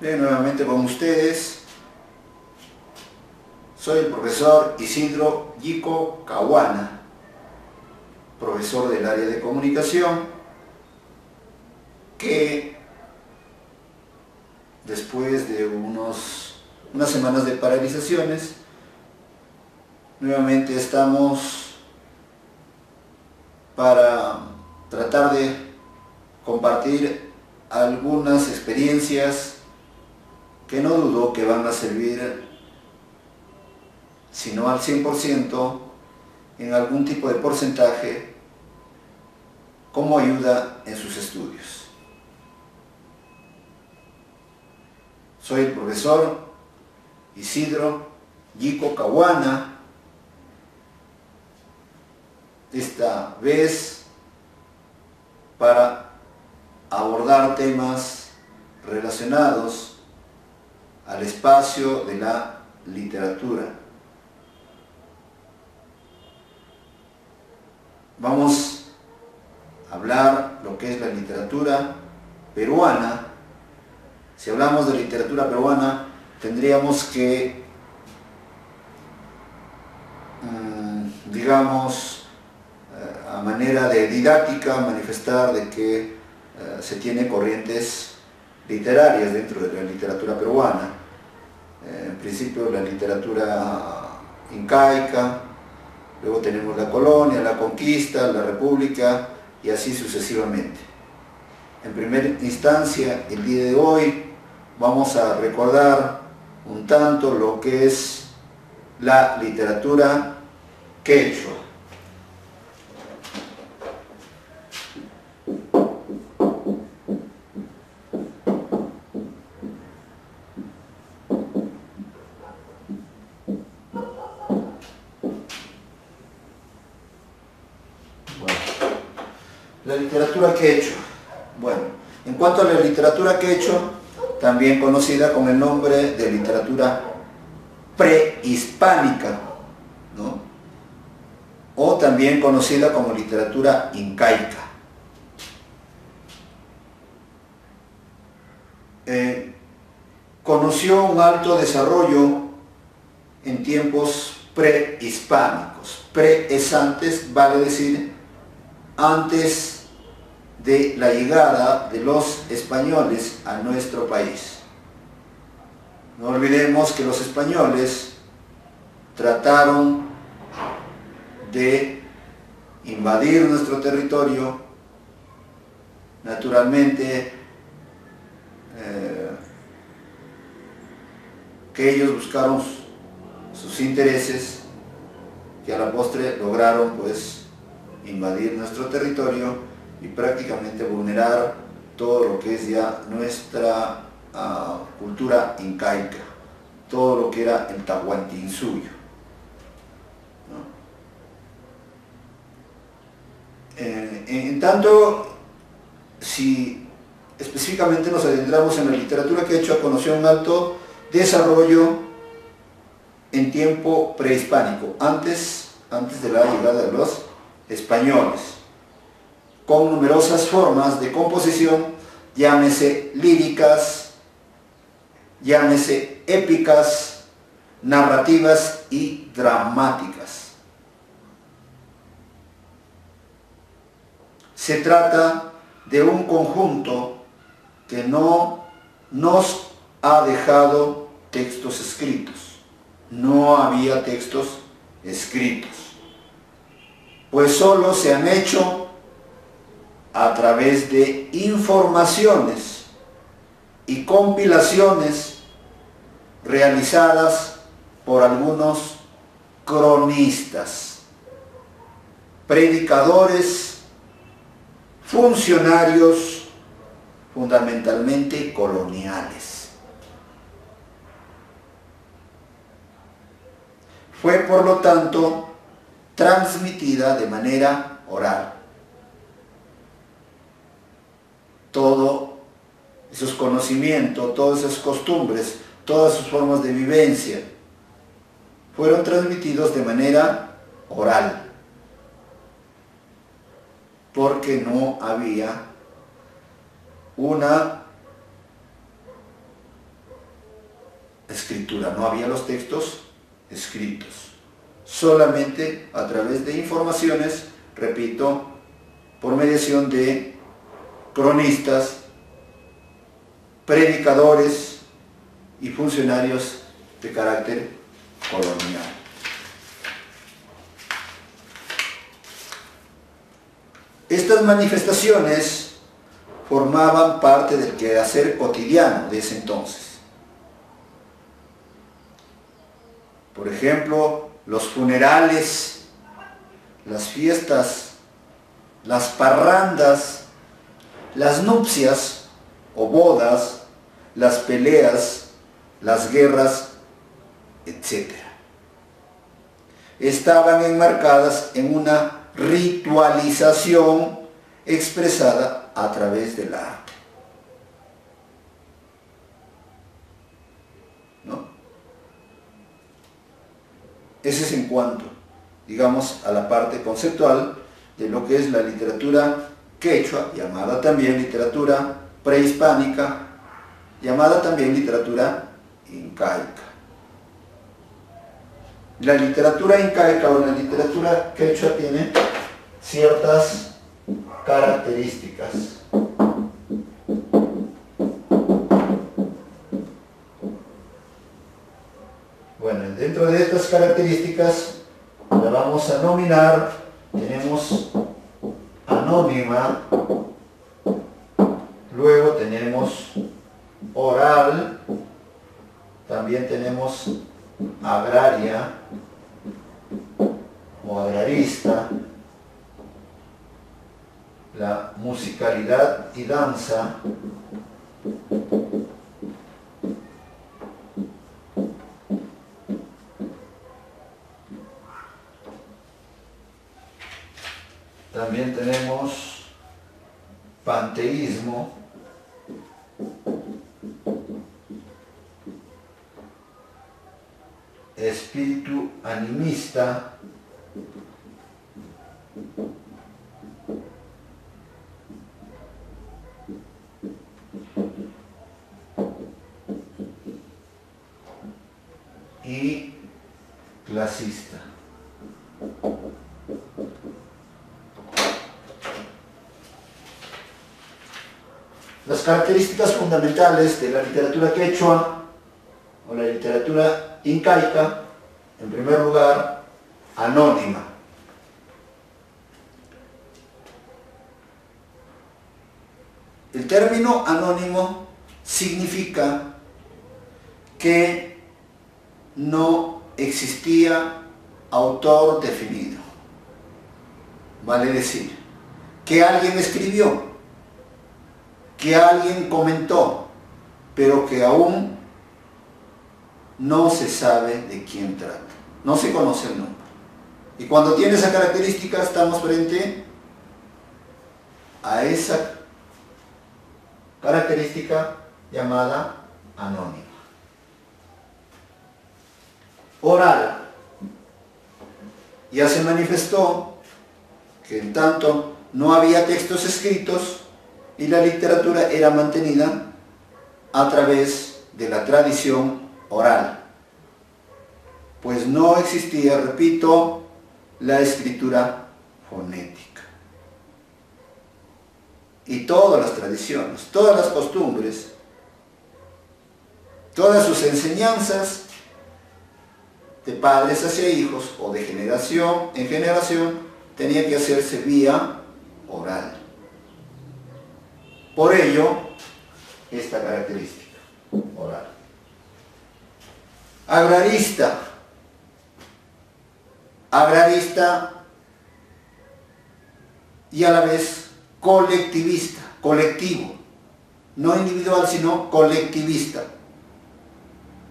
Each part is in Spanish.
Bien, nuevamente con ustedes. Soy el profesor Isidro Yico Cahuana, profesor del área de comunicación, que después de unas semanas de paralizaciones, nuevamente estamos para tratar de compartir algunas experiencias que no dudo que van a servir, si no al 100%, en algún tipo de porcentaje, como ayuda en sus estudios. Soy el profesor Isidro Yico Cahuana, esta vez para abordar temas relacionados al espacio de la literatura. Vamos a hablar lo que es la literatura peruana. Si hablamos de literatura peruana, tendríamos que, digamos, a manera de didáctica, manifestar de que se tiene corrientes literarias dentro de la literatura peruana. En principio la literatura incaica, luego tenemos la colonia, la conquista, la república y así sucesivamente. En primera instancia, el día de hoy vamos a recordar un tanto lo que es la literatura quechua. La literatura quechua. Bueno, en cuanto a la literatura quechua, también conocida con el nombre de literatura prehispánica, ¿no? O también conocida como literatura incaica. Conoció un alto desarrollo en tiempos prehispánicos. Pre es antes, vale decir antes de la llegada de los españoles a nuestro país. No olvidemos que los españoles trataron de invadir nuestro territorio, naturalmente que ellos buscaron sus intereses, que a la postre lograron pues invadir nuestro territorio y prácticamente vulnerar todo lo que es ya nuestra cultura incaica, todo lo que era el Tahuantinsuyo, ¿no? En tanto, si específicamente nos adentramos en la literatura quechua, conoció un alto desarrollo en tiempo prehispánico, antes de la llegada de los españoles, con numerosas formas de composición, llámese líricas, llámese épicas, narrativas y dramáticas. Se trata de un conjunto que no nos ha dejado textos escritos. No había textos escritos, pues solo se han hecho a través de informaciones y compilaciones realizadas por algunos cronistas, predicadores, funcionarios fundamentalmente coloniales. Fue por lo tanto transmitida de manera oral. Todos esos conocimientos, todas esas costumbres, todas sus formas de vivencia fueron transmitidos de manera oral, porque no había una escritura, no había los textos escritos, solamente a través de informaciones, repito, por mediación de cronistas, predicadores y funcionarios de carácter colonial. Estas manifestaciones formaban parte del quehacer cotidiano de ese entonces. Por ejemplo, los funerales, las fiestas, las parrandas, las nupcias o bodas, las peleas, las guerras, etc. Estaban enmarcadas en una ritualización expresada a través del arte. ¿No? Ese es en cuanto, digamos, a la parte conceptual de lo que es la literatura quechua, llamada también literatura prehispánica, llamada también literatura incaica. La literatura incaica o la literatura quechua tiene ciertas características. Bueno, dentro de estas características la vamos a nominar, tenemos anónima, luego tenemos oral, también tenemos agraria o agrarista, la musicalidad y danza, también tenemos panteísmo, espíritu animista, y clasista. Las características fundamentales de la literatura quechua o la literatura incaica, en primer lugar, anónima. El término anónimo significa que no existía autor definido. Vale decir, que alguien escribió, que alguien comentó, pero que aún no se sabe de quién trata, no se conoce el nombre. Y cuando tiene esa característica estamos frente a esa característica llamada anónima. Oral. Ya se manifestó que en tanto no había textos escritos y la literatura era mantenida a través de la tradición oral, pues no existía, repito, la escritura fonética. Y todas las tradiciones, todas las costumbres, todas sus enseñanzas de padres hacia hijos o de generación en generación tenían que hacerse vía oral. Por ello, esta característica, oral. Agrarista. Agrarista y a la vez colectivista, colectivo, no individual sino colectivista.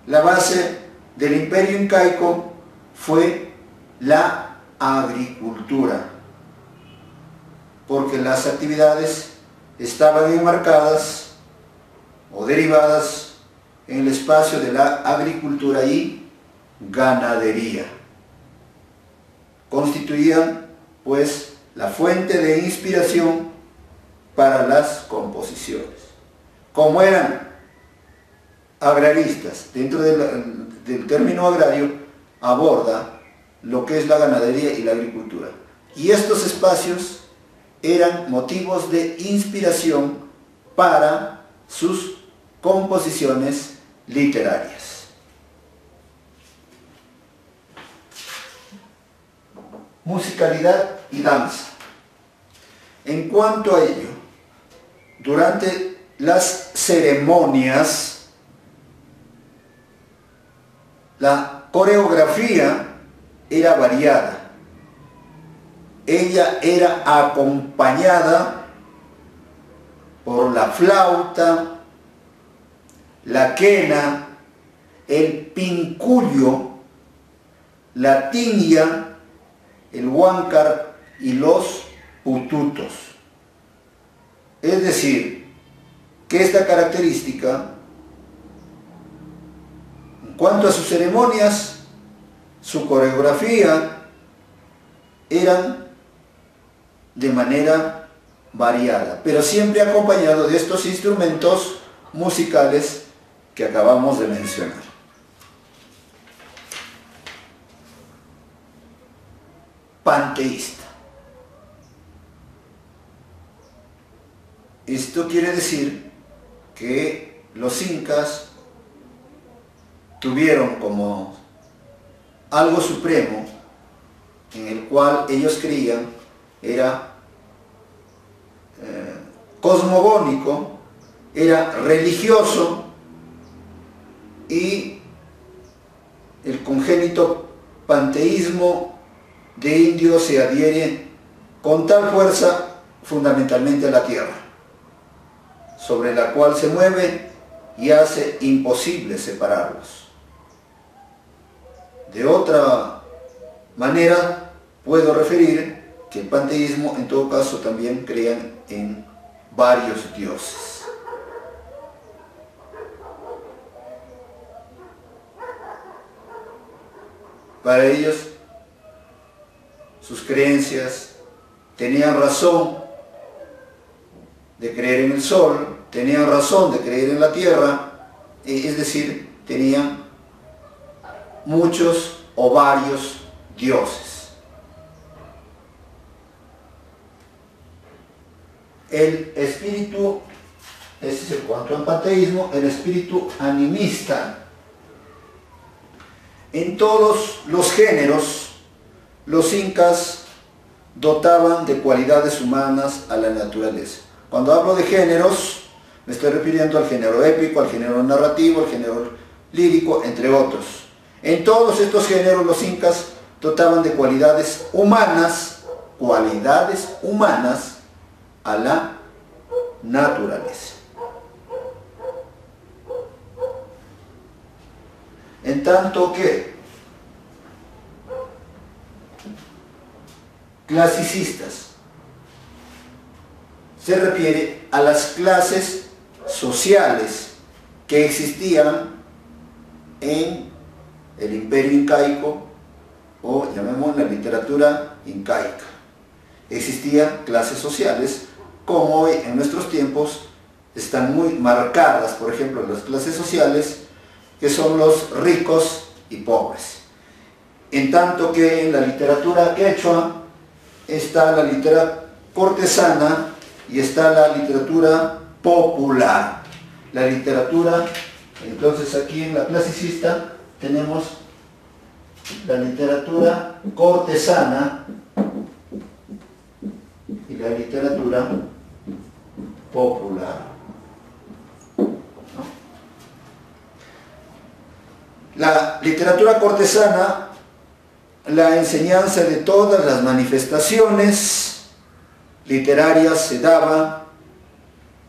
La base del imperio incaico fue la agricultura, porque las actividades estaban enmarcadas o derivadas en el espacio de la agricultura y ganadería. Constituían, pues, la fuente de inspiración para las composiciones. Como eran agraristas. Dentro del término agrario aborda lo que es la ganadería y la agricultura. Y estos espacios eran motivos de inspiración para sus composiciones literarias. Musicalidad y danza. En cuanto a ello, durante las ceremonias, la coreografía era variada. Ella era acompañada por la flauta, la quena, el pincullo, la tiña, el huáncar y los pututos. Es decir, que esta característica, en cuanto a sus ceremonias, su coreografía, eran de manera variada, pero siempre acompañado de estos instrumentos musicales que acabamos de mencionar. Panteísta. Esto quiere decir que los incas tuvieron como algo supremo en el cual ellos creían era cosmogónico, era religioso, y el congénito panteísmo de indios se adhiere con tal fuerza fundamentalmente a la tierra, sobre la cual se mueve y hace imposible separarlos. De otra manera, puedo referir que el panteísmo en todo caso también creían en varios dioses. Para ellos, sus creencias tenían razón de creer en el sol, tenían razón de creer en la tierra, es decir, tenían muchos o varios dioses. El espíritu, ese es el cuanto al panteísmo, el espíritu animista. En todos los géneros, los incas dotaban de cualidades humanas a la naturaleza. Cuando hablo de géneros, me estoy refiriendo al género épico, al género narrativo, al género lírico, entre otros. En todos estos géneros, los incas dotaban de cualidades humanas a la naturaleza. En tanto que clasicistas se refiere a las clases sociales que existían en el imperio incaico, o llamemos la literatura incaica. Existían clases sociales como hoy en nuestros tiempos están muy marcadas, por ejemplo, las clases sociales que son los ricos y pobres. En tanto que en la literatura quechua está la literatura cortesana y está la literatura popular. La literatura, entonces aquí en la clasicista tenemos la literatura cortesana y la literatura popular. La literatura cortesana, la enseñanza de todas las manifestaciones literarias se daba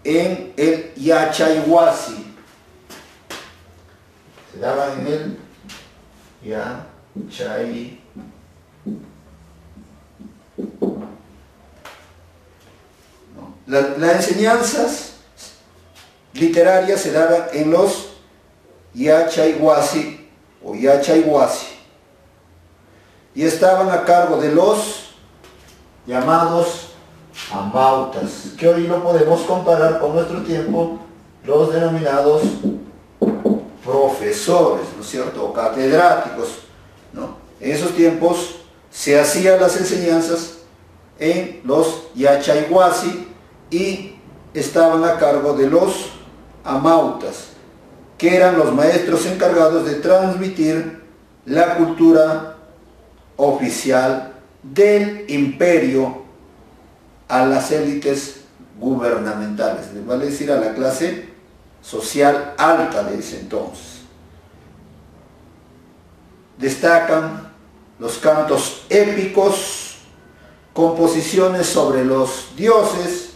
en el Yachayhuasi. Se daba en el Yachay. Las enseñanzas literarias se daban en los Yachayhuasi o Yachayhuasi y estaban a cargo de los llamados amautas, que hoy lo podemos comparar con nuestro tiempo, los denominados profesores, ¿no es cierto?, o catedráticos, ¿no? En esos tiempos se hacían las enseñanzas en los Yachayhuasi y estaban a cargo de los amautas, que eran los maestros encargados de transmitir la cultura oficial del imperio a las élites gubernamentales, les vale decir a la clase social alta de ese entonces. Destacan los cantos épicos, composiciones sobre los dioses,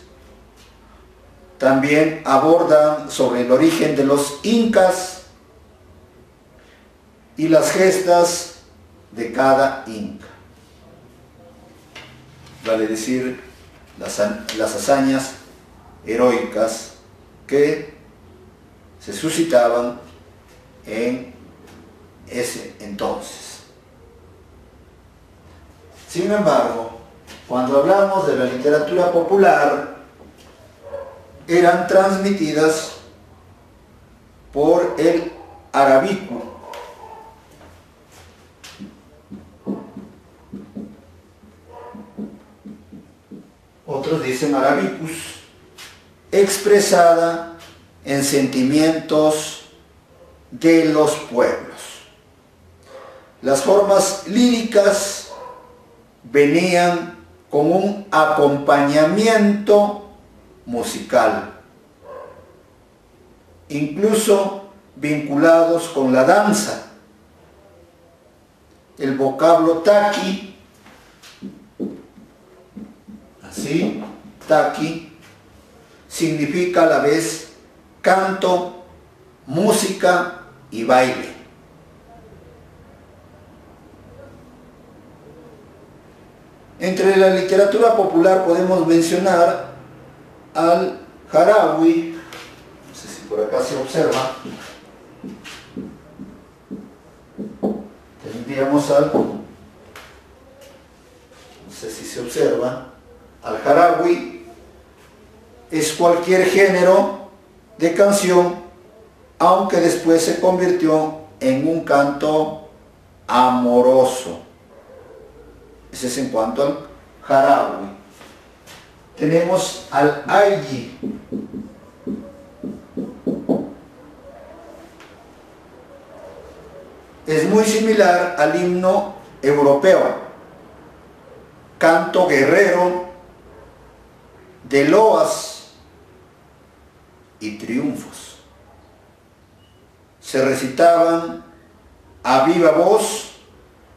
también abordan sobre el origen de los incas y las gestas de cada inca, vale decir las hazañas heroicas que se suscitaban en ese entonces. Sin embargo, cuando hablamos de la literatura popular, eran transmitidas por el arabico, otros dicen arabicus, expresada en sentimientos de los pueblos. Las formas líricas venían con un acompañamiento musical, incluso vinculados con la danza. El vocablo taqui, así, taqui, significa a la vez canto, música y baile. Entre la literatura popular podemos mencionar al Jarawi, no sé si por acá se observa, tendríamos no sé si se observa, al Jarawi es cualquier género de canción, aunque después se convirtió en un canto amoroso. Ese es en cuanto al Jarawi. Tenemos al Ayi. Es muy similar al himno europeo, canto guerrero de loas y triunfos. Se recitaban a viva voz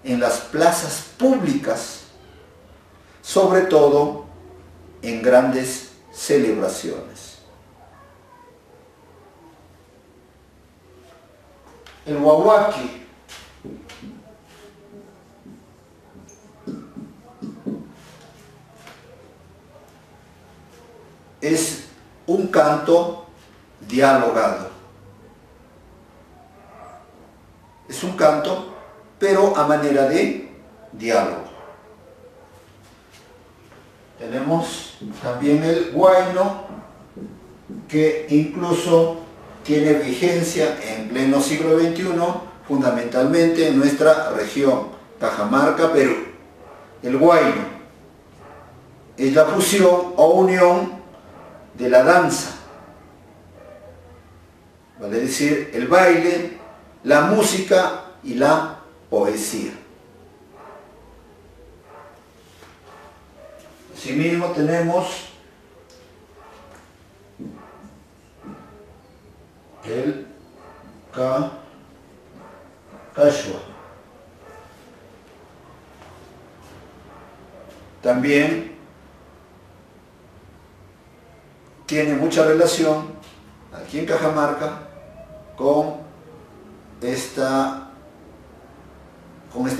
en las plazas públicas, sobre todo en grandes celebraciones. El Wawaki es un canto dialogado. Es un canto, pero a manera de diálogo. Tenemos también el huayno, que incluso tiene vigencia en pleno siglo XXI, fundamentalmente en nuestra región, Cajamarca, Perú. El huayno es la fusión o unión de la danza, vale decir, el baile, la música y la poesía. Asimismo tenemos el Cachua. También tiene mucha relación aquí en Cajamarca con este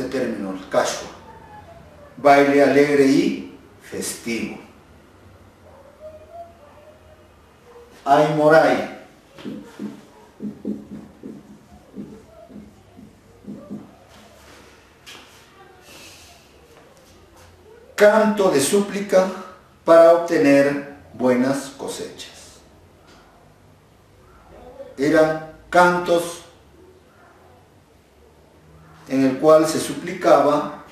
término, el Cachua, baile alegre y festivo. Aymoray, canto de súplica para obtener buenas cosechas. Eran cantos en el cual se suplicaba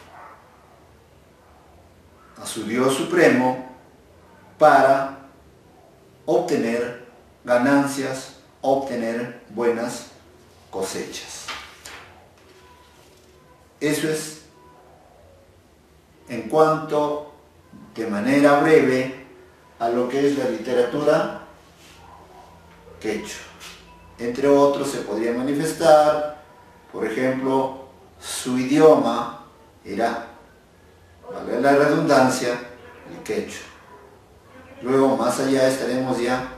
a su Dios supremo para obtener ganancias, obtener buenas cosechas. Eso es en cuanto, de manera breve, a lo que es la literatura quechua. Entre otros se podría manifestar, por ejemplo, su idioma era, vale la redundancia, el quechua. Luego, más allá, estaremos ya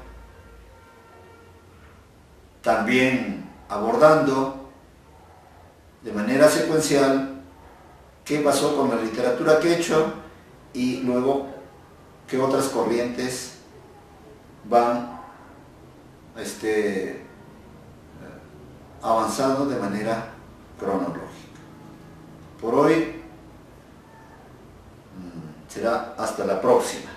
también abordando de manera secuencial qué pasó con la literatura quechua y luego qué otras corrientes van avanzando de manera cronológica. Por hoy será hasta la próxima.